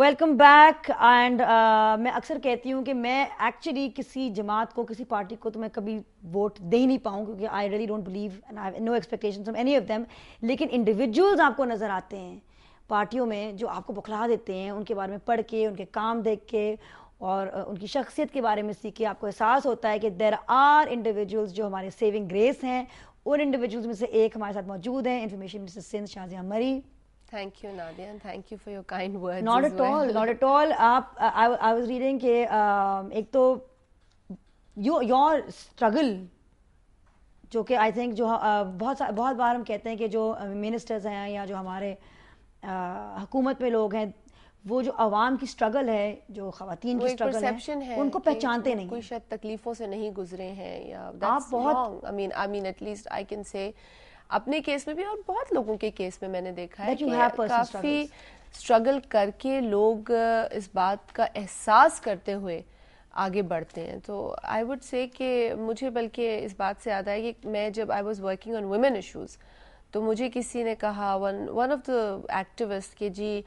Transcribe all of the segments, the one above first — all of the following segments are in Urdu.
Welcome back. اینڈ میں اکثر کہتی ہوں کہ میں ایکچولی کسی جماعت کو, کسی پارٹی کو تو میں کبھی ووٹ دے ہی نہیں پاؤں, کیونکہ I really don't believe and I have no expectations from any of them. لیکن انڈیویجولز آپ کو نظر آتے ہیں پارٹیوں میں جو آپ کو بخلا دیتے ہیں, ان کے بارے میں پڑھ کے, ان کے کام دیکھ کے اور ان کی شخصیت کے بارے میں سیکھ کے آپ کو احساس ہوتا ہے کہ دیر آر انڈیویجولز جو ہمارے سیونگ گریس ہیں. ان انڈیویجولز میں سے ایک ہمارے ساتھ موجود ہیں, information minister Sindh Shazia Marri. Thank you, Nadia, and thank you for your kind words Not as at well. all, not at all. I was reading کہ ایک تو your struggle, جو کہ آئی تھنک جو بہت بار ہم کہتے ہیں کہ جو منسٹرز ہیں یا جو ہمارے حکومت میں لوگ ہیں, وہ جو عوام کی اسٹرگل ہے, جو خواتین کی اسٹرگل ہے, ان کو پہچانتے نہیں. کوئی شاید تکلیفوں سے نہیں گزرے ہیں یا آپ بہت I mean at least I can say اپنے کیس میں بھی اور بہت لوگوں کے کیس میں میں نے دیکھا ہے کہ کافی اسٹرگل کر کے لوگ اس بات کا احساس کرتے ہوئے آگے بڑھتے ہیں. تو آئی وڈ سے کہ مجھے بلکہ اس بات سے یاد آیا کہ میں جب I was working on women issues تو مجھے کسی نے کہا ون آف دا ایکٹیوسٹ کہ جی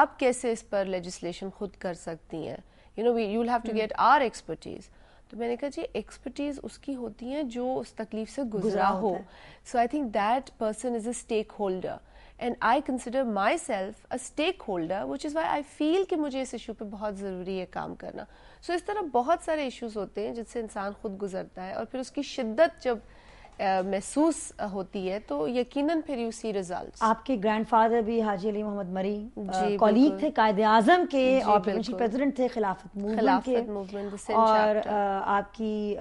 آپ کیسے اس پر لیجسلیشن خود کر سکتی ہیں, you will have to get our expertise. تو میں نے کہا جی ایکسپرٹیز اس کی ہوتی ہیں جو اس تکلیف سے گزرا ہو. So I think that person is a stakeholder and I consider myself a stakeholder which is why I feel کہ مجھے اس ایشو پہ بہت ضروری ہے کام کرنا. سو اس طرح بہت سارے ایشوز ہوتے ہیں جس سے انسان خود گزرتا ہے اور پھر اس کی شدت جب محسوس ہوتی ہے تو یقیناً پھر یو سی ریزلٹس. آپ کے گرینڈ فادر بھی حاجی علی محمد مری کولیگ تھے قائد اعظم کے اور پریزیڈنٹ تھے خلافت موومنٹ کے, اور آپ کی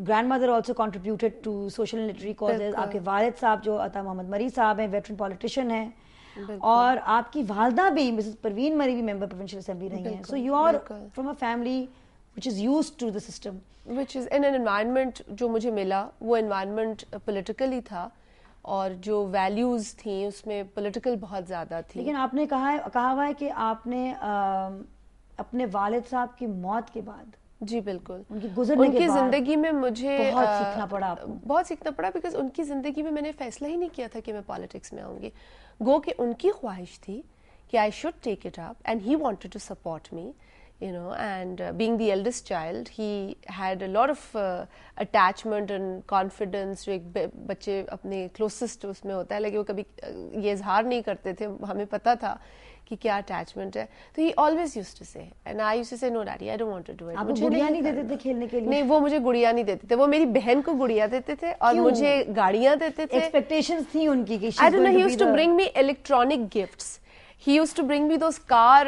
grandmother also contributed to social military causes. آپ کے والد صاحب جو عطا محمد مری صاحب ہیں ویٹرن پالیٹیشین ہیں, اور آپ کی والدہ بھی مسز پروین مری بھی ممبر پروونشل اسمبلی رہی ہیں. So you are from a family which is used to the system, which is in an environment جو مجھے ملا وہ environment politically تھا اور جو values تھیں اس میں political بہت زیادہ تھی. لیکن آپ نے کہا ہوا ہے کہ آپ نے اپنے والد صاحب کی موت کے بعد, جی بالکل, ان کی گزرنے کے بعد, ان کی زندگی میں مجھے بہت سیکھنا پڑا. بہت سیکھنا پڑا بیکاز ان کی زندگی میں نے فیصلہ ہی نہیں کیا تھا کہ میں پالیٹکس میں آؤں گی. گو کہ ان کی خواہش تھی کہ I should take it up and he wanted to support me, you know, and being the eldest child he had a lot of attachment and confidence جو ایک بچے اپنے closest اس میں ہوتا ہے, لیکن وہ کبھی یہ اظہار نہیں کرتے تھے, ہمیں پتا تھا کہ کیا اٹیچمنٹ ہے. تو he always used to say and I used to say no daddy I don't want to do it. آپ کو گڑیا نہیں دیتے تھے کھیلنے کے لیے؟ نہیں, وہ مجھے گڑیا نہیں دیتے تھے, وہ میری بہن کو گڑیا دیتے تھے اور مجھے گاڑیاں دیتے تھے. ایکسپیکٹیشنز تھیں ان کی کہ I don't know, he used to bring me electronic gifts. He used to bring me those car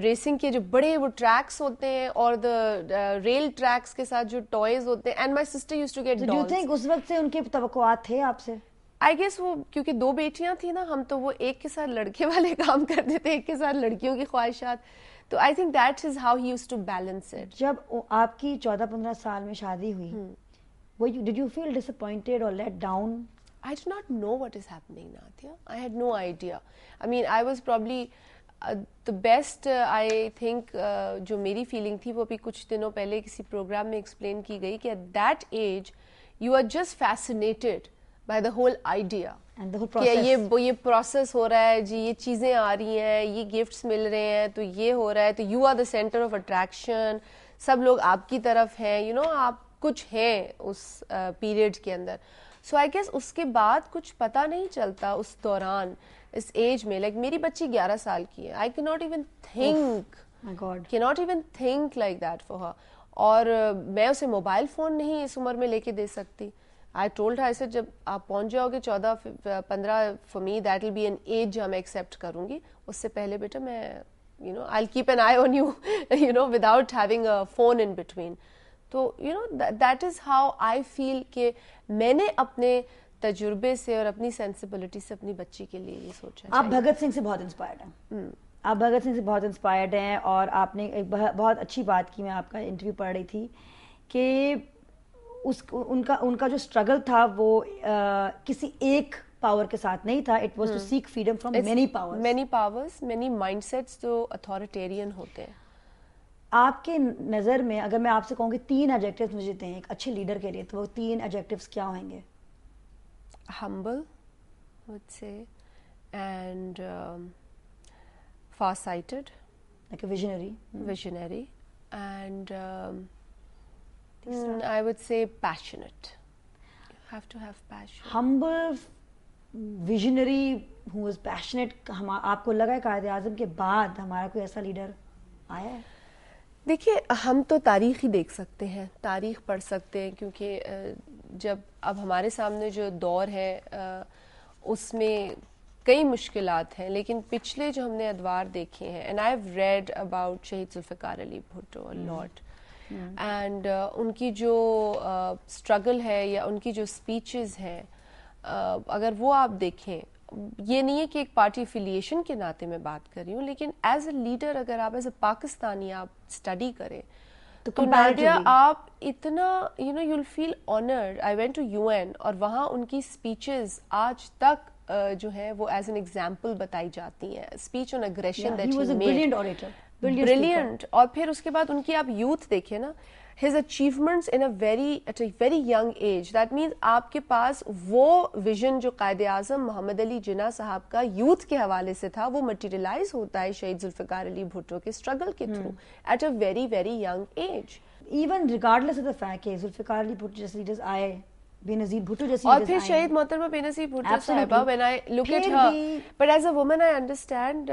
racing کے جو بڑے وہ ٹریکس ہوتے ہیں اور the ریل ٹریکس کے ساتھ جو ٹوائز ہوتے ہیں, and my sister used to get dolls. Do you think اس وقت سے ان کے توقعات تھے آپ سے؟ I guess وہ کیونکہ 2 بیٹیاں تھیں نا, ہم تو وہ ایک کے ساتھ لڑکے والے کام کرتے تھے, ایک کے ساتھ لڑکیوں کی خواہشات. تو I think that is how he used to balance it. جب آپ کی 14-15 سال میں شادی ہوئی, did you feel disappointed or let down? I did not know what is happening, Nadia. I had no idea. I mean, I was probably the best, I think, جو میری فیلنگ تھی وہ ابھی کچھ دنوں پہلے کسی پروگرام میں ایکسپلین کی گئی کہ at that age you are just fascinated by the whole idea. And the whole کہ process. یہ پروسیس ہو رہا ہے جی, یہ چیزیں آ رہی ہیں, یہ گفٹس مل رہے ہیں, تو یہ ہو رہا ہے, تو you are the center of attraction, سب لوگ آپ کی طرف ہیں, you know, آپ کچھ ہیں اس پیریڈ کے اندر. سو آئی گیس اس کے بعد کچھ پتہ نہیں چلتا اس دوران, اس ایج میں. لائک میری بچی 11 سال کی ہے, آئی کی not even think like that for her. اور میں اسے موبائل فون نہیں اس عمر میں لے کے دے سکتی. آئی ٹولڈ ہر, ایسے جب آپ پہنچ جاؤ گے 14-15 for me that will be an age جو میں ایکسیپٹ کروں گی. اس سے پہلے بیٹا میں you know I keep an eye on you, you know, without having a phone in between. تو you know that is how I feel کہ میں نے اپنے تجربے سے اور اپنی سینسیبلٹی سے اپنی بچی کے لیے یہ سوچا. آپ بھگت سنگھ سے بہت انسپائرڈ ہیں, آپ بھگت سنگھ سے بہت انسپائرڈ ہیں, اور آپ نے ایک بہت اچھی بات کی, میں آپ کا انٹرویو پڑھ رہی تھی کہ ان کا جو اسٹرگل تھا وہ کسی ایک پاور کے ساتھ نہیں تھا, it was to seek freedom from many powers, many mindsets جو اتھارٹیرین ہوتے ہیں. آپ کے نظر میں اگر میں آپ سے کہوں کہ 3 ایڈجیکٹیوز مجھے دیں ایک اچھے لیڈر کے لیے, تو وہ 3 ایڈجیکٹیوز کیا ہوئیں گے؟ Humble, I would say, and far-sighted, like a visionary, and I would say passionate. You have to have passion. Humble, visionary, who was passionate. آپ کو لگا ہے قائد اعظم کے بعد ہمارا کوئی ایسا لیڈر آیا ہے؟ دیکھیے ہم تو تاریخ ہی دیکھ سکتے ہیں, تاریخ پڑھ سکتے ہیں, کیونکہ جب اب ہمارے سامنے جو دور ہے اس میں کئی مشکلات ہیں, لیکن پچھلے جو ہم نے ادوار دیکھے ہیں, and I have read about شہید ذوالفقار علی بھٹو لاٹ, اینڈ ان کی جو اسٹرگل ہے یا ان کی جو اسپیچز ہیں, اگر وہ آپ دیکھیں, یہ نہیں ہے کہ ایک پارٹی افیلیشن کے ناطے میں بات کر رہی ہوں, لیکن ایز اے لیڈر اگر آپ ایز اے پاکستانی آپ اسٹڈی کریں تو نادیہ آپ اتنا you'll feel honored. I went to UN اور وہاں ان کی اسپیچز آج تک جو ہے وہ ایز این ایگزامپل بتائی جاتی ہیں. Speech on aggression that he made, brilliant. اور پھر اس کے بعد ان کی آپ یوتھ دیکھیں نا, his achievements at a very young age. That means آپ کے پاس وہ ویژن جو قائد اعظم محمد علی جناح صاحب کا یوتھ کے حوالے سے تھا وہ مٹیریلائز ہوتا ہے شہید ذوالفقار علی بھٹو کے اسٹرگل کے through at a very very young age. Even regardless of the fact کہ ذوالفقار علی بھٹو جیسے لیڈرز آئے, بے نظیر بھٹو جیسی اور پھر شہید محترمہ بے نظیر بھٹو صاحبہ, when I look at her, but as a woman I understand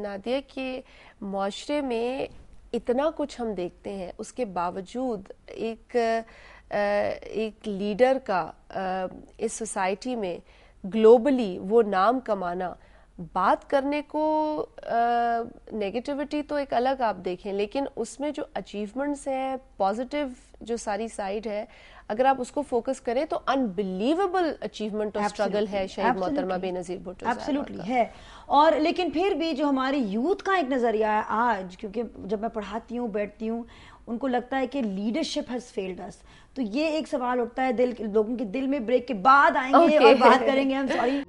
Nadia کہ معاشرے میں اتنا کچھ ہم دیکھتے ہیں, اس کے باوجود ایک لیڈر کا اس سوسائٹی میں گلوبلی وہ نام کمانا, بات کرنے کو نیگیٹیوٹی تو ایک الگ آپ دیکھیں, لیکن اس میں جو اچیومنٹس ہیں, پازیٹیو جو ساری سائڈ ہے, اگر آپ اس کو فوکس کریں تو انبلیویبل اچیومنٹ اور اسٹرگل ہے شہید محترمہ بے نظیر بھٹو. ایبسلیوٹلی ہے. اور لیکن پھر بھی جو ہماری یوتھ کا ایک نظریہ ہے آج, کیونکہ جب میں پڑھاتی ہوں بیٹھتی ہوں, ان کو لگتا ہے کہ لیڈرشپ ہیز فیلڈ اس, تو یہ ایک سوال اٹھتا ہے لوگوں کے دل میں, بریک کے بعد آئیں گے اور بات کریں گے. ہم سوری.